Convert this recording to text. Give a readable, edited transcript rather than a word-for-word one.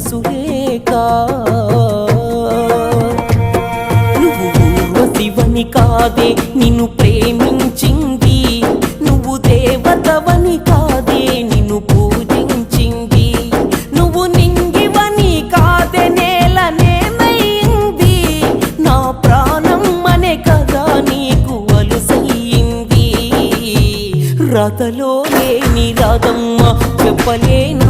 సురేఖ నువ్వు ఊర్వశివని కాదే నిన్ను ప్రేమించింది, నువ్వు దేవతవని కాదే నిన్ను పూజించింది, నువ్వు నింగివని కాదే నేలనేమైంది, నా ప్రాణం అనే కదా నీకు అలుసయ్యింది. రాతలో లేని రాధమ్మ చెప్పలేను